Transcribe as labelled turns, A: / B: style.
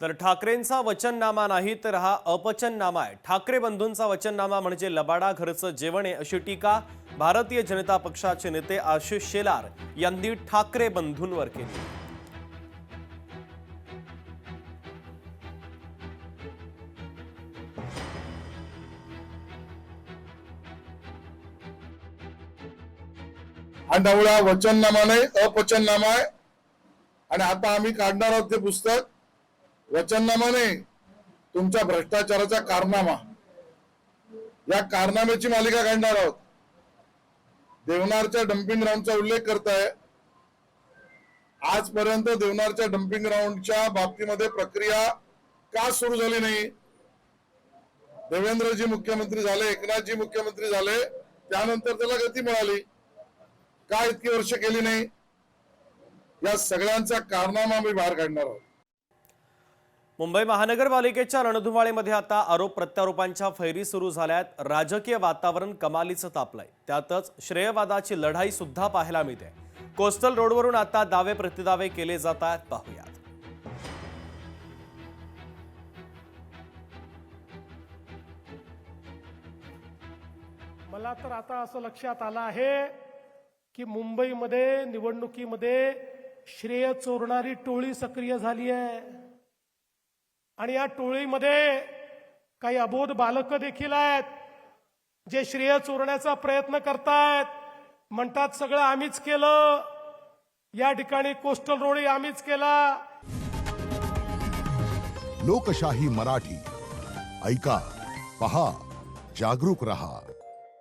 A: तर ठाकरेंचा वचननामा नाही तर हा अपचननामा आहे। ठाकरे बंधूंचा वचननामा म्हणजे लबाडा घरचं जेवण आहे अशी टीका भारतीय जनता पक्षाचे नेते आशिष शेलार यांनी ठाकरे बंधूंवर केली।
B: हा डवळा वचननामा नाही अपचननामा आहे। आणि आता आम्ही काढणार आहोत ते पुस्तक वचननामा नाही, तुमच्या भ्रष्टाचाराचा कारनामा। या कारनाम्याची मालिका काढणार आहोत। देवनारच्या डम्पिंग ग्राउंडचा उल्लेख करताय। आजपर्यंत देवनारच्या डम्पिंग ग्राउंडच्या बाबतीमध्ये प्रक्रिया का सुरू झाली नाही? देवेंद्रजी मुख्यमंत्री झाले, एकनाथजी मुख्यमंत्री झाले, त्यानंतर त्याला गती मिळाली। का इतकी वर्ष केली नाही? या सगळ्यांचा कारनामा आम्ही बाहेर काढणार आहोत।
A: मुंबई महानगरपालिकेच्या रणधुमाळीमध्ये आता आरोप प्रत्यारोपांच्या फैरी सुरू झाल्यात। राजकीय वातावरण कमालीचं तापलंय। त्यातच श्रेयवादाची लढाई सुद्धा पाहायला मिळते। कोस्टल रोडवरून आता दावे प्रतिदावे केले जात आहेत, पाहूयात।
C: मला तर आता असं लक्षात आलं आहे की मुंबईमध्ये निवडणुकीमध्ये श्रेय चोरणारी टोळी सक्रिय झाली आहे आणि या टोळीमध्ये काही अबोध बालक देखील आहेत जे श्रेय चोरण्याचा प्रयत्न करतायत। म्हणतात सगळं आम्हीच केलं, या ठिकाणी कोस्टल रोड आम्हीच केला।
D: लोकशाही मराठी ऐका, पहा, जागरूक रहा।